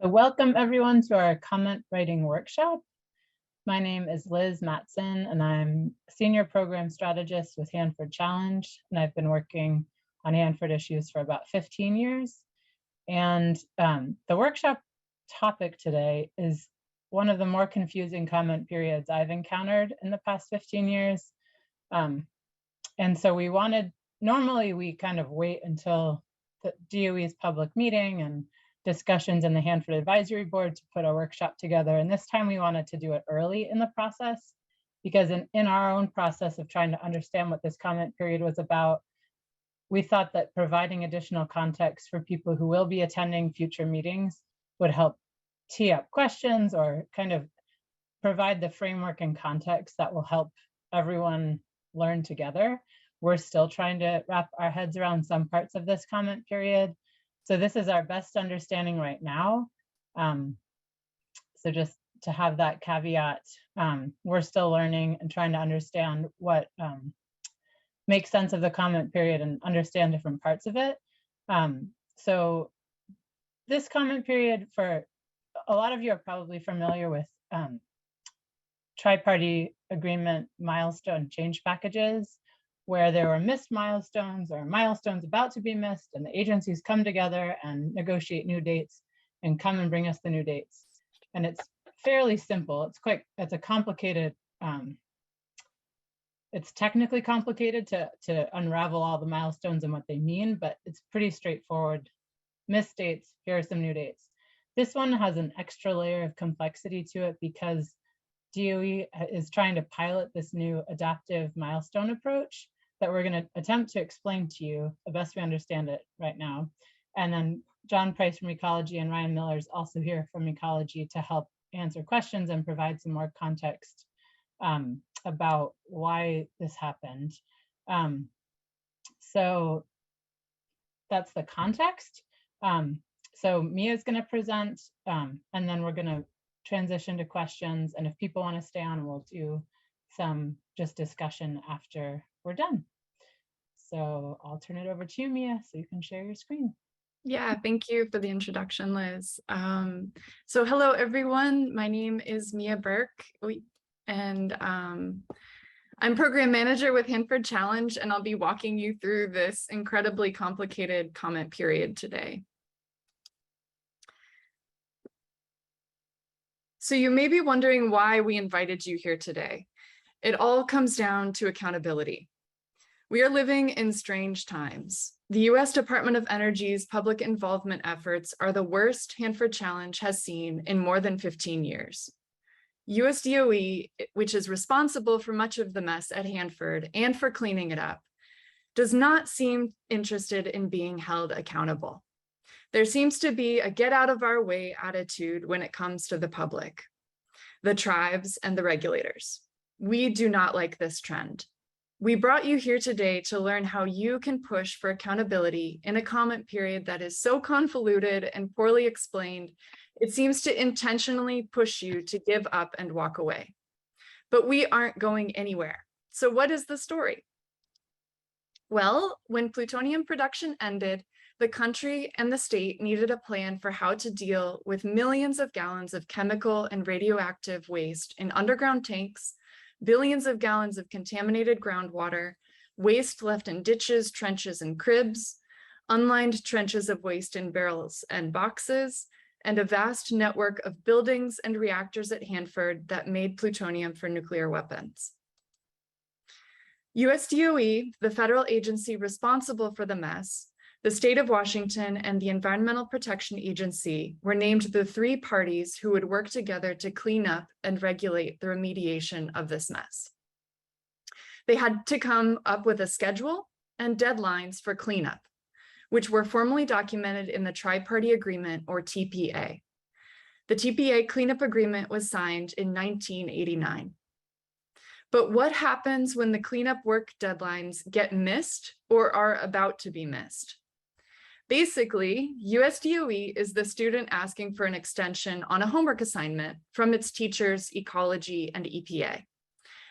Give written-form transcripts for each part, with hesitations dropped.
So welcome everyone to our comment writing workshop. My name is Liz Matson and I'm Senior Program Strategist with Hanford Challenge, and I've been working on Hanford issues for about 15 years. And the workshop topic today is one of the more confusing comment periods I've encountered in the past 15 years. And so normally we kind of wait until the DOE's public meeting and discussions in the Hanford Advisory Board to put a workshop together. And this time we wanted to do it early in the process, because in our own process of trying to understand what this comment period was about, we thought that providing additional context for people who will be attending future meetings would help tee up questions or kind of provide the framework and context that will help everyone learn together. We're still trying to wrap our heads around some parts of this comment period. So this is our best understanding right now. So just to have that caveat, we're still learning and trying to understand what makes sense of the comment period and understand different parts of it. So this comment period, for a lot of you are probably familiar with tri-party agreement milestone change packages, where there were missed milestones or milestones about to be missed, and the agencies come together and negotiate new dates and come and bring us the new dates. And it's fairly simple. It's a complicated, it's technically complicated to unravel all the milestones and what they mean, but it's pretty straightforward. Missed dates, here are some new dates. This one has an extra layer of complexity to it because DOE is trying to pilot this new adaptive milestone approach that we're going to attempt to explain to you the best we understand it right now. And then John Price from Ecology and Ryan Miller is also here from Ecology to help answer questions and provide some more context about why this happened. So that's the context. So Mia's going to present, and then we're going to transition to questions. And if people want to stay on, we'll do some just discussion after we're done. So I'll turn it over to you, Mia, so you can share your screen. Yeah, thank you for the introduction, Liz. So hello, everyone. My name is Mia Burke, and I'm program manager with Hanford Challenge, and I'll be walking you through this incredibly complicated comment period today. So you may be wondering why we invited you here today. It all comes down to accountability. We are living in strange times. The U.S. Department of Energy's public involvement efforts are the worst Hanford Challenge has seen in more than 15 years. USDOE, which is responsible for much of the mess at Hanford and for cleaning it up, does not seem interested in being held accountable. There seems to be a get out of our way attitude when it comes to the public, the tribes, and the regulators. We do not like this trend. We brought you here today to learn how you can push for accountability in a comment period that is so convoluted and poorly explained, it seems to intentionally push you to give up and walk away. But we aren't going anywhere. So what is the story? Well, when plutonium production ended, the country and the state needed a plan for how to deal with millions of gallons of chemical and radioactive waste in underground tanks, billions of gallons of contaminated groundwater, waste left in ditches, trenches, and cribs, unlined trenches of waste in barrels and boxes, and a vast network of buildings and reactors at Hanford that made plutonium for nuclear weapons. USDOE, the federal agency responsible for the mess, the state of Washington, and the Environmental Protection Agency were named the three parties who would work together to clean up and regulate the remediation of this mess. They had to come up with a schedule and deadlines for cleanup, which were formally documented in the Tri-Party Agreement, or TPA. The TPA cleanup agreement was signed in 1989. But what happens when the cleanup work deadlines get missed or are about to be missed? Basically, USDOE is the student asking for an extension on a homework assignment from its teachers, Ecology, and EPA.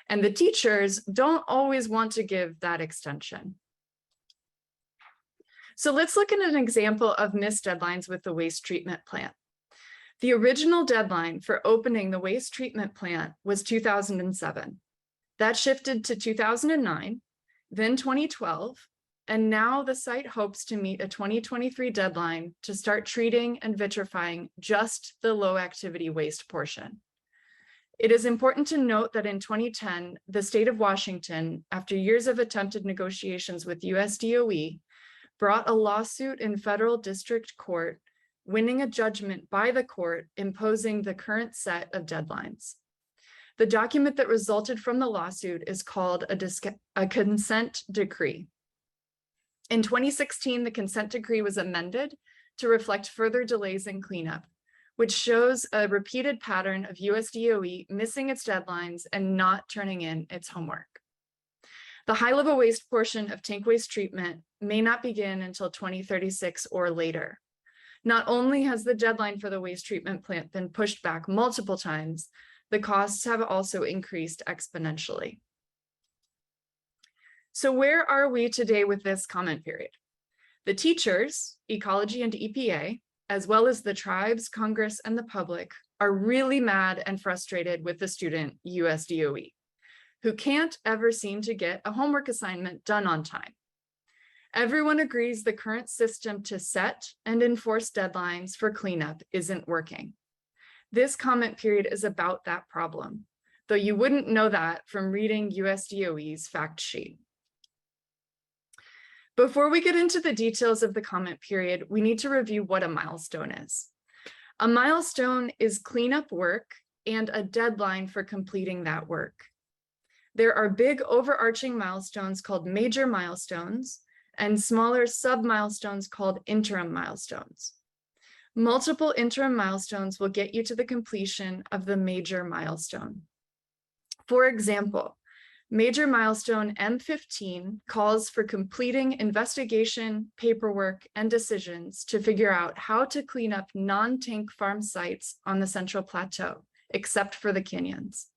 And the teachers don't always want to give that extension. So let's look at an example of missed deadlines with the waste treatment plant. The original deadline for opening the waste treatment plant was 2007. That shifted to 2009, then 2012, and now the site hopes to meet a 2023 deadline to start treating and vitrifying just the low activity waste portion. It is important to note that in 2010, the state of Washington, after years of attempted negotiations with USDOE, brought a lawsuit in federal district court, winning a judgment by the court imposing the current set of deadlines. The document that resulted from the lawsuit is called a consent decree. In 2016, the consent decree was amended to reflect further delays in cleanup, which shows a repeated pattern of USDOE missing its deadlines and not turning in its homework. The high-level waste portion of tank waste treatment may not begin until 2036 or later. Not only has the deadline for the waste treatment plant been pushed back multiple times, the costs have also increased exponentially. So where are we today with this comment period? The teachers, Ecology and EPA, as well as the tribes, Congress, and the public are really mad and frustrated with the student, USDOE, who can't ever seem to get a homework assignment done on time. Everyone agrees the current system to set and enforce deadlines for cleanup isn't working. This comment period is about that problem, though you wouldn't know that from reading USDOE's fact sheet. Before we get into the details of the comment period, we need to review what a milestone is. A milestone is cleanup work and a deadline for completing that work. There are big overarching milestones called major milestones and smaller sub-milestones called interim milestones. Multiple interim milestones will get you to the completion of the major milestone. For example, major milestone M15 calls for completing investigation, paperwork, and decisions to figure out how to clean up non-tank farm sites on the Central Plateau, except for the canyons.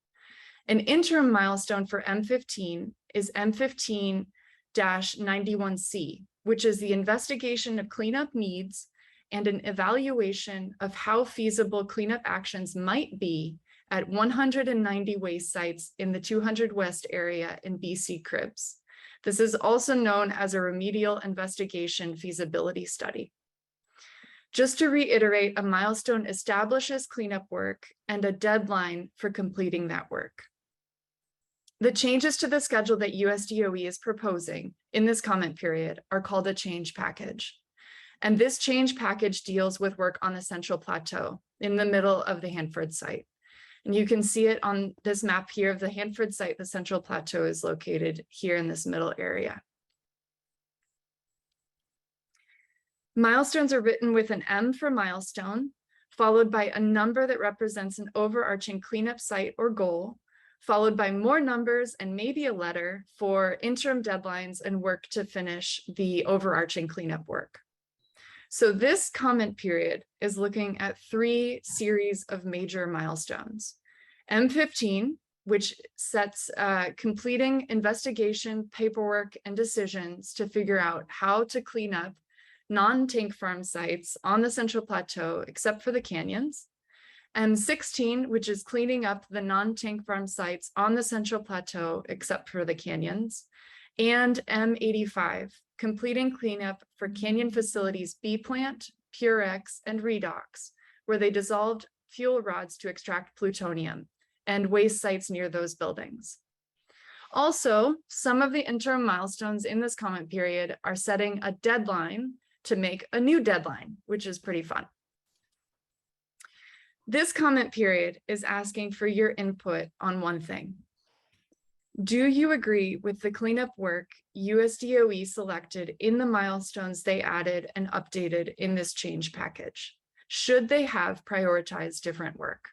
An interim milestone for M15 is M15-91C, which is the investigation of cleanup needs and an evaluation of how feasible cleanup actions might be at 190 waste sites in the 200 West area in BC Cribs. This is also known as a remedial investigation feasibility study. Just to reiterate, a milestone establishes cleanup work and a deadline for completing that work. The changes to the schedule that USDOE is proposing in this comment period are called a change package. And this change package deals with work on the Central Plateau in the middle of the Hanford site. And you can see it on this map here of the Hanford site. The Central Plateau is located here in this middle area. Milestones are written with an M for milestone, followed by a number that represents an overarching cleanup site or goal, followed by more numbers and maybe a letter for interim deadlines and work to finish the overarching cleanup work. So this comment period is looking at 3 series of major milestones. M15, which sets completing investigation, paperwork, and decisions to figure out how to clean up non-tank farm sites on the Central Plateau, except for the canyons. M16, which is cleaning up the non-tank farm sites on the Central Plateau, except for the canyons. And M85, completing cleanup for canyon facilities B plant, Purex, and redox, where they dissolved fuel rods to extract plutonium, and waste sites near those buildings. Also, some of the interim milestones in this comment period are setting a deadline to make a new deadline, which is pretty fun. This comment period is asking for your input on one thing. Do you agree with the cleanup work USDOE selected in the milestones they added and updated in this change package? Should they have prioritized different work?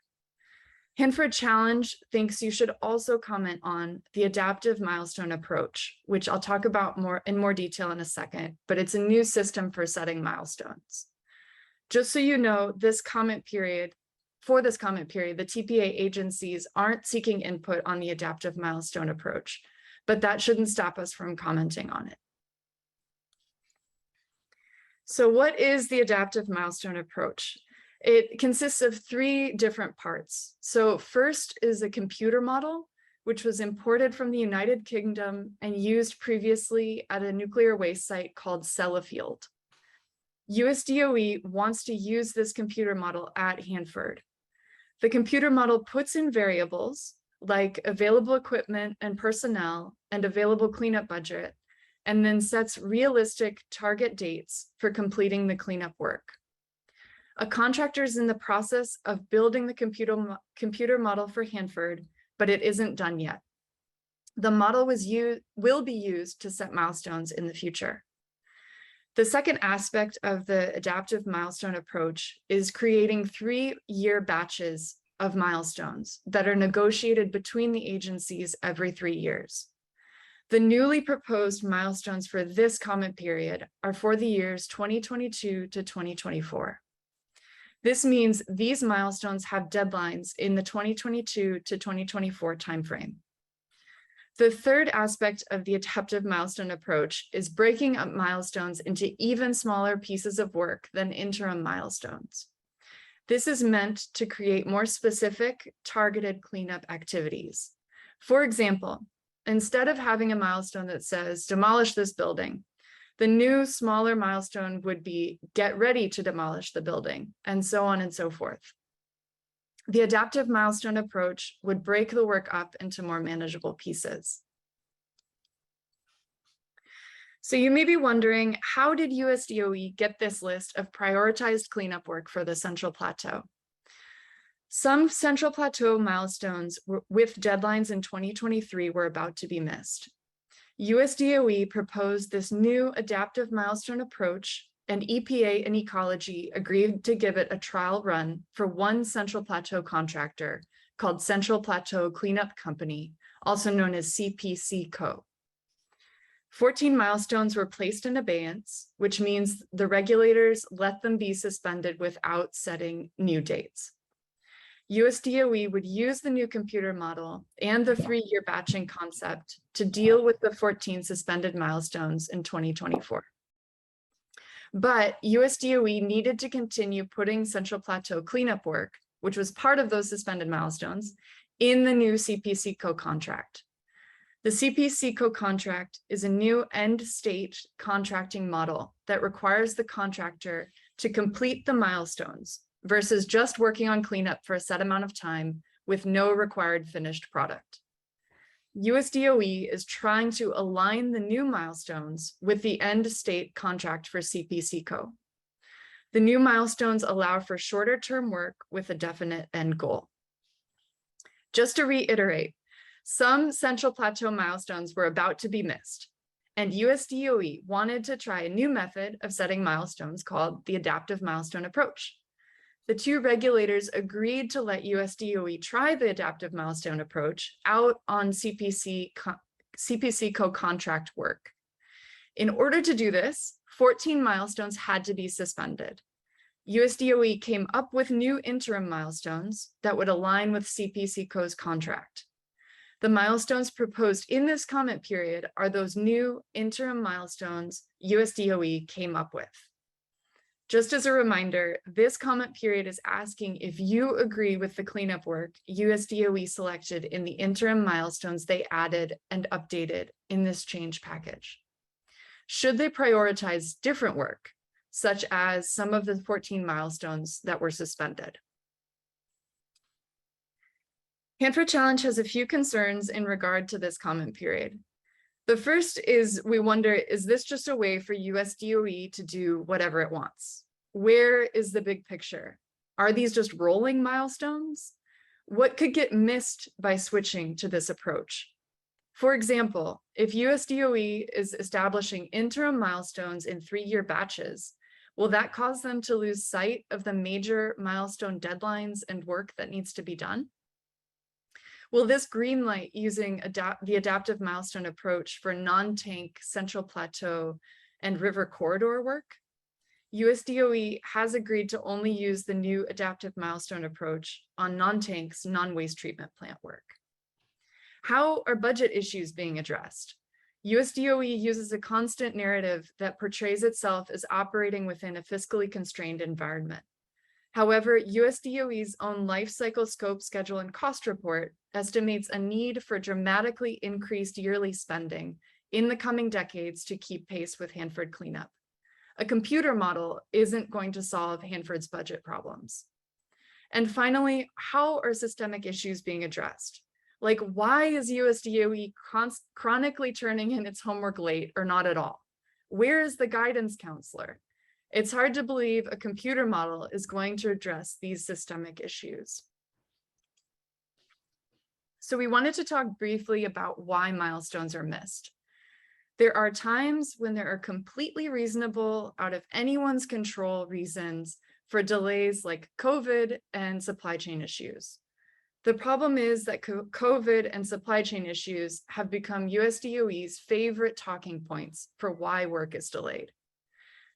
Hanford Challenge thinks you should also comment on the adaptive milestone approach, which I'll talk about in more detail in a second, but it's a new system for setting milestones. Just so you know, for this comment period, the TPA agencies aren't seeking input on the adaptive milestone approach, but that shouldn't stop us from commenting on it. So what is the adaptive milestone approach? It consists of 3 different parts. So first is a computer model, which was imported from the United Kingdom and used previously at a nuclear waste site called Sellafield. USDOE wants to use this computer model at Hanford. The computer model puts in variables like available equipment and personnel and available cleanup budget, and then sets realistic target dates for completing the cleanup work. A contractor is in the process of building the computer model for Hanford, but it isn't done yet. The model will be used to set milestones in the future. The second aspect of the adaptive milestone approach is creating 3-year batches of milestones that are negotiated between the agencies every 3 years. The newly proposed milestones for this comment period are for the years 2022 to 2024. This means these milestones have deadlines in the 2022 to 2024 timeframe. The third aspect of the adaptive milestone approach is breaking up milestones into even smaller pieces of work than interim milestones. This is meant to create more specific, targeted cleanup activities. For example, instead of having a milestone that says, demolish this building, the new smaller milestone would be get ready to demolish the building, and so on and so forth. The adaptive milestone approach would break the work up into more manageable pieces. So you may be wondering, how did USDOE get this list of prioritized cleanup work for the Central Plateau? Some Central Plateau milestones with deadlines in 2023 were about to be missed. USDOE proposed this new adaptive milestone approach, and EPA and Ecology agreed to give it a trial run for one Central Plateau contractor called Central Plateau Cleanup Company, also known as CPC Co. 14 milestones were placed in abeyance, which means the regulators let them be suspended without setting new dates. USDOE would use the new computer model and the 3-year batching concept to deal with the 14 suspended milestones in 2024. But USDOE needed to continue putting Central Plateau cleanup work, which was part of those suspended milestones, in the new CPC-CO contract. The CPC-CO contract is a new end-state contracting model that requires the contractor to complete the milestones versus just working on cleanup for a set amount of time with no required finished product. USDOE is trying to align the new milestones with the end state contract for CPC-CO. The new milestones allow for shorter term work with a definite end goal. Just to reiterate, some Central Plateau milestones were about to be missed, and USDOE wanted to try a new method of setting milestones called the Adaptive Milestone Approach. The 2 regulators agreed to let USDOE try the Adaptive Milestone Approach out on CPC-CO contract work. In order to do this, 14 milestones had to be suspended. USDOE came up with new interim milestones that would align with CPC-CO's contract. The milestones proposed in this comment period are those new interim milestones USDOE came up with. Just as a reminder, this comment period is asking if you agree with the cleanup work USDOE selected in the interim milestones they added and updated in this change package. Should they prioritize different work, such as some of the 14 milestones that were suspended? Hanford Challenge has a few concerns in regard to this comment period. The first is we wonder, is this just a way for USDOE to do whatever it wants? Where is the big picture? Are these just rolling milestones? What could get missed by switching to this approach? For example, if USDOE is establishing interim milestones in 3-year batches, will that cause them to lose sight of the major milestone deadlines and work that needs to be done? Will this greenlight using the adaptive milestone approach for non-tank Central Plateau and river corridor work? USDOE has agreed to only use the new adaptive milestone approach on non-tanks, non-waste treatment plant work. How are budget issues being addressed? USDOE uses a constant narrative that portrays itself as operating within a fiscally constrained environment. However, USDOE's own life cycle scope, schedule, and cost report estimates a need for dramatically increased yearly spending in the coming decades to keep pace with Hanford cleanup. A computer model isn't going to solve Hanford's budget problems. And finally, how are systemic issues being addressed? Like, why is USDOE chronically turning in its homework late or not at all? Where is the guidance counselor? It's hard to believe a computer model is going to address these systemic issues. So we wanted to talk briefly about why milestones are missed. There are times when there are completely reasonable, out of anyone's control reasons for delays like COVID and supply chain issues. The problem is that COVID and supply chain issues have become USDOE's favorite talking points for why work is delayed.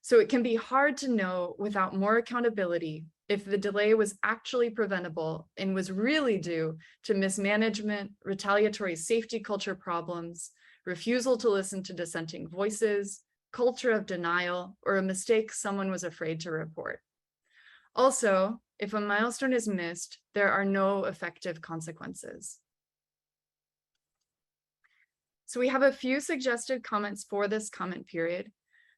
So it can be hard to know without more accountability if the delay was actually preventable and was really due to mismanagement, retaliatory safety culture problems, refusal to listen to dissenting voices, culture of denial, or a mistake someone was afraid to report. Also, if a milestone is missed, there are no effective consequences. So we have a few suggested comments for this comment period.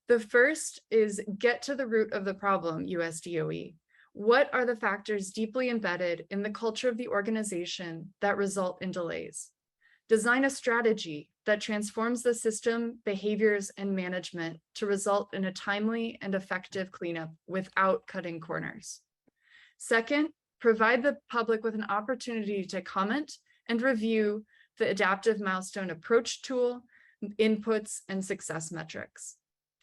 The first is get to the root of the problem, USDOE. What are the factors deeply embedded in the culture of the organization that result in delays? Design a strategy that transforms the system, behaviors, and management to result in a timely and effective cleanup without cutting corners. Second, provide the public with an opportunity to comment and review the Adaptive Milestone Approach tool, inputs, and success metrics.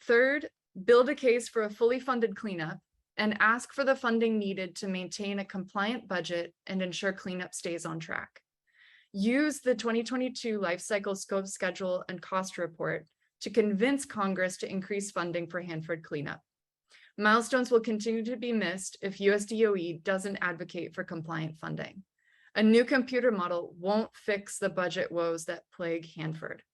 Third, build a case for a fully funded cleanup and ask for the funding needed to maintain a compliant budget and ensure cleanup stays on track. Use the 2022 Life Cycle Scope, Schedule, and Cost Report to convince Congress to increase funding for Hanford cleanup. Milestones will continue to be missed if USDOE doesn't advocate for compliant funding. A new computer model won't fix the budget woes that plague Hanford.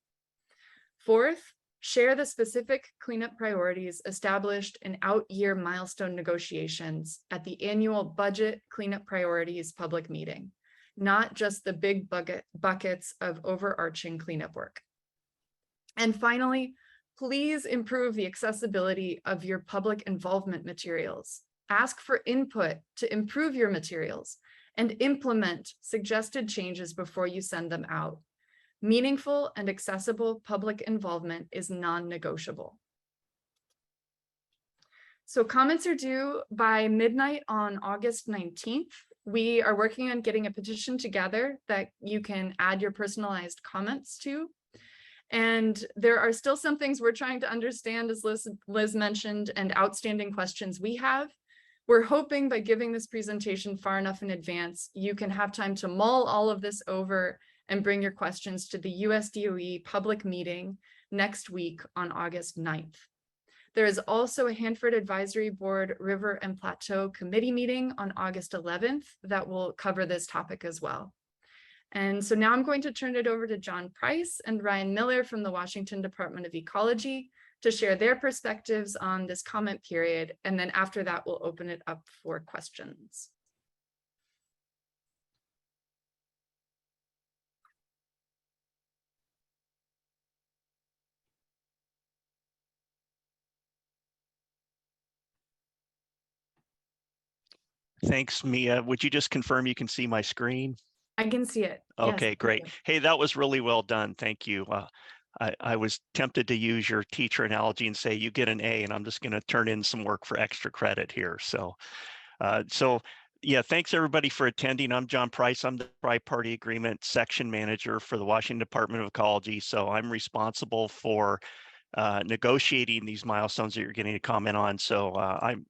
Fourth, share the specific cleanup priorities established in out-year milestone negotiations at the annual Budget Cleanup Priorities public meeting, not just the big buckets of overarching cleanup work. And finally, please improve the accessibility of your public involvement materials. Ask for input to improve your materials and implement suggested changes before you send them out. Meaningful and accessible public involvement is non-negotiable. So comments are due by midnight on August 19th. We are working on getting a petition together that you can add your personalized comments to. And there are still some things we're trying to understand, as Liz mentioned, and outstanding questions we have. We're hoping by giving this presentation far enough in advance, you can have time to mull all of this over and bring your questions to the USDOE public meeting next week on August 9th. There is also a Hanford Advisory Board River and Plateau Committee meeting on August 11th that will cover this topic as well. And so now I'm going to turn it over to John Price and Ryan Miller from the Washington Department of Ecology to share their perspectives on this comment period. And then after that, we'll open it up for questions. Thanks, Mia. Would you just confirm you can see my screen? I can see it. Okay, yes, great. Hey, that was really well done. Thank you. I was tempted to use your teacher analogy and say you get an A, and I'm just going to turn in some work for extra credit here. So yeah, thanks everybody for attending. I'm John Price. I'm the Tri-Party Agreement Section Manager for the Washington Department of Ecology. So I'm responsible for negotiating these milestones that you're getting to comment on. So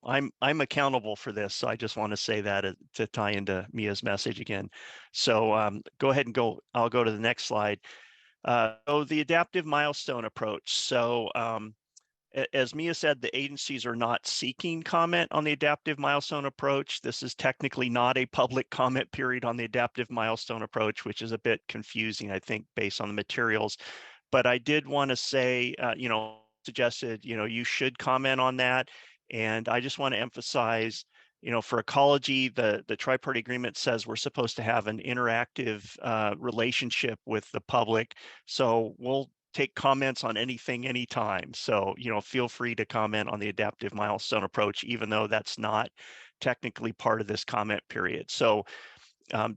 I'm accountable for this. So I just want to say that to tie into Mia's message again. So go ahead and I'll go to the next slide. So the adaptive milestone approach. So as Mia said, the agencies are not seeking comment on the adaptive milestone approach. This is technically not a public comment period on the adaptive milestone approach, which is a bit confusing, I think, based on the materials. But I did want to say, suggested, you should comment on that. And I just want to emphasize for ecology, the tri-party agreement says we're supposed to have an interactive relationship with the public. So we'll take comments on anything, anytime. So, feel free to comment on the adaptive milestone approach, even though that's not technically part of this comment period. So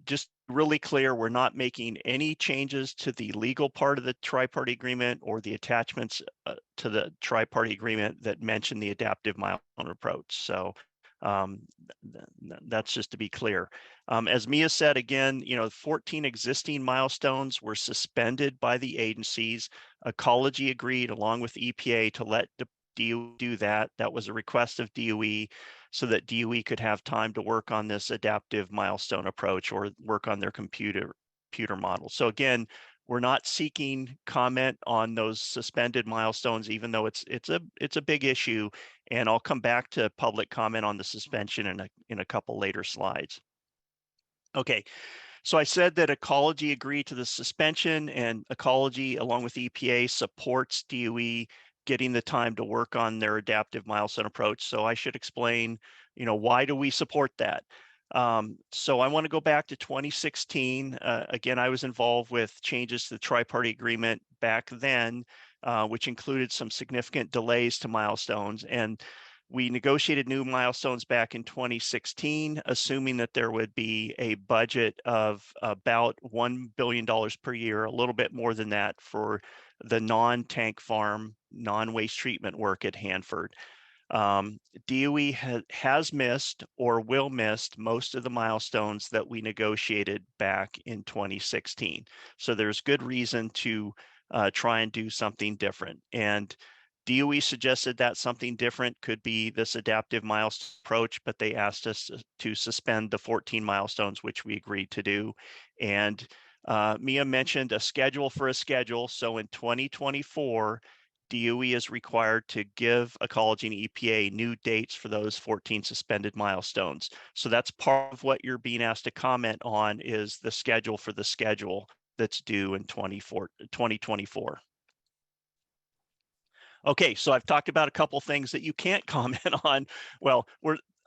just really clear, we're not making any changes to the legal part of the tri-party agreement or the attachments to the tri-party agreement that mention the adaptive milestone approach. So that's just to be clear. As Mia said, again, 14 existing milestones were suspended by the agencies. Ecology agreed along with EPA to let DOE do that. That was a request of DOE so that DOE could have time to work on this adaptive milestone approach or work on their computer model. So again, we're not seeking comment on those suspended milestones, even though it's a big issue. And I'll come back to public comment on the suspension in a couple later slides. Okay, so I said that Ecology agreed to the suspension, and Ecology, along with EPA, supports DOE getting the time to work on their adaptive milestone approach. So I should explain, why do we support that? So I want to go back to 2016. Again, I was involved with changes to the tri-party agreement back then, which included some significant delays to milestones. And we negotiated new milestones back in 2016, assuming that there would be a budget of about $1 billion per year, a little bit more than that for the non-tank farm, non-waste treatment work at Hanford. DOE has missed or will miss most of the milestones that we negotiated back in 2016. So there's good reason to try and do something different. And DOE suggested that something different could be this adaptive milestone approach, but they asked us to suspend the 14 milestones, which we agreed to do. And Mia mentioned a schedule for a schedule. So in 2024, DOE is required to give Ecology and EPA new dates for those 14 suspended milestones. So that's part of what you're being asked to comment on, is the schedule for the schedule that's due in 2024. Okay, so I've talked about a couple things that you can't comment on. Well,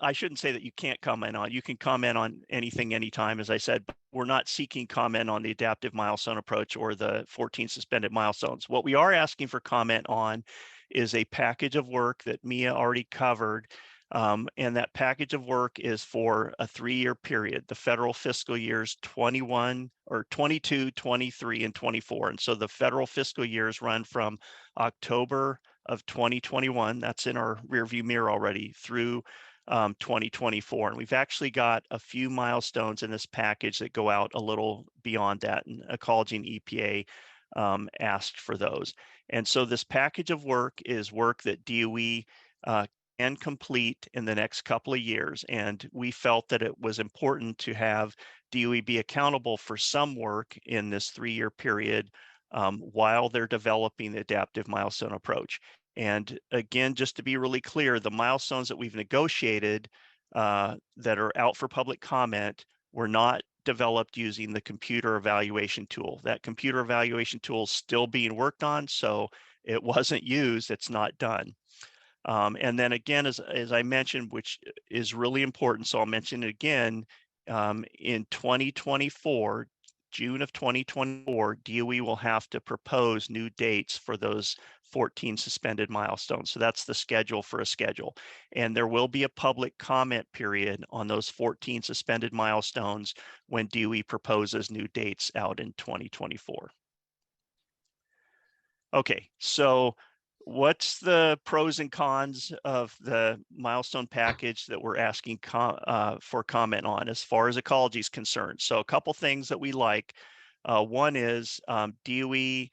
I shouldn't say that you can't comment on. You can comment on anything, anytime, as I said, but we're not seeking comment on the adaptive milestone approach or the 14 suspended milestones. What we are asking for comment on is a package of work that Mia already covered. And that package of work is for a 3-year period, the federal fiscal years 21 or 22, 23, and 24. And so the federal fiscal years run from October of 2021, that's in our rearview mirror already, through 2024. And we've actually got a few milestones in this package that go out a little beyond that, and Ecology and EPA asked for those. And so this package of work is work that DOE can complete in the next couple of years. And we felt that it was important to have DOE be accountable for some work in this 3-year period while they're developing the adaptive milestone approach. And again, just to be really clear, the milestones that we've negotiated that are out for public comment were not developed using the computer evaluation tool. That computer evaluation tool is still being worked on, so it wasn't used, it's not done. And then again, as I mentioned, which is really important, so I'll mention it again, in 2024, June of 2024, DOE will have to propose new dates for those 14 suspended milestones. So that's the schedule for a schedule. And there will be a public comment period on those 14 suspended milestones when DOE proposes new dates out in 2024. Okay, so what's the pros and cons of the milestone package that we're asking for comment on as far as Ecology is concerned? So a couple things that we like. One is DOE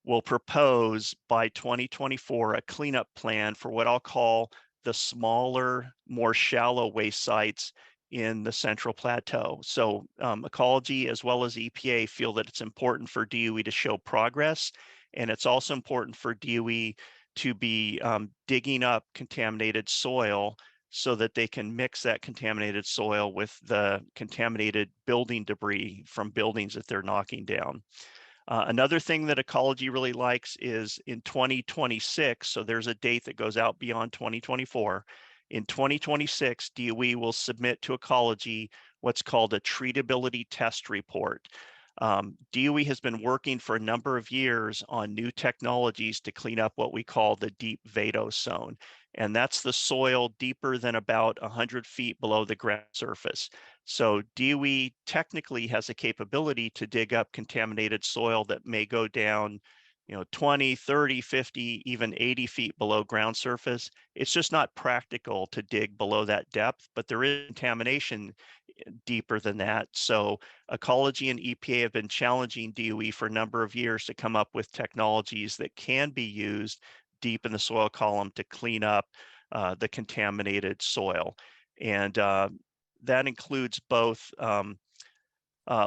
will propose by 2024 a cleanup plan for what I'll call the smaller, more shallow waste sites in the Central Plateau. So Ecology as well as EPA feel that it's important for DOE to show progress. And it's also important for DOE to be digging up contaminated soil so that they can mix that contaminated soil with the contaminated building debris from buildings that they're knocking down. Another thing that Ecology really likes is in 2026, so there's a date that goes out beyond 2024. In 2026, DOE will submit to Ecology what's called a treatability test report. DOE has been working for a number of years on new technologies to clean up what we call the deep vadose zone. And that's the soil deeper than about 100 feet below the ground surface. So DOE technically has a capability to dig up contaminated soil that may go down 20, 30, 50, even 80 feet below ground surface. It's just not practical to dig below that depth, but there is contamination deeper than that. So Ecology and EPA have been challenging DOE for a number of years to come up with technologies that can be used deep in the soil column to clean up the contaminated soil. And that includes both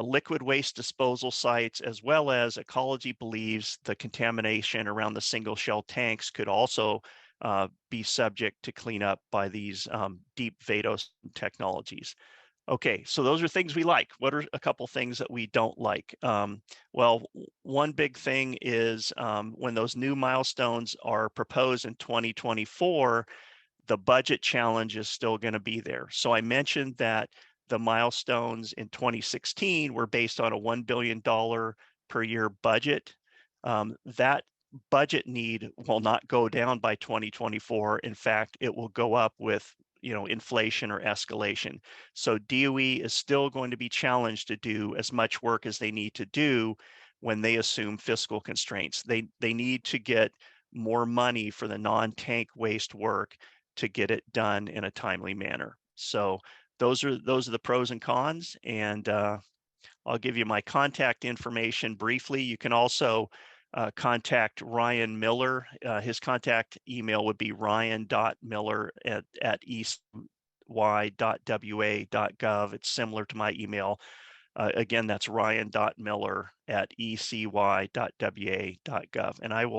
liquid waste disposal sites, as well as Ecology believes the contamination around the single shell tanks could also be subject to cleanup by these deep vadose technologies. Okay, so those are things we like. What are a couple things that we don't like? Well, one big thing is when those new milestones are proposed in 2024, the budget challenge is still going to be there. So I mentioned that the milestones in 2016 were based on a $1 billion per year budget. That budget need will not go down by 2024. In fact, it will go up with inflation or escalation. So DOE is still going to be challenged to do as much work as they need to do when they assume fiscal constraints. They need to get more money for the non-tank waste work to get it done in a timely manner. So those are the pros and cons, and I'll give you my contact information briefly. You can also contact Ryan Miller. His contact email would be ryan.miller@ecy.wa.gov. It's similar to my email. Again, that's ryan.miller@ecy.wa.gov. And I will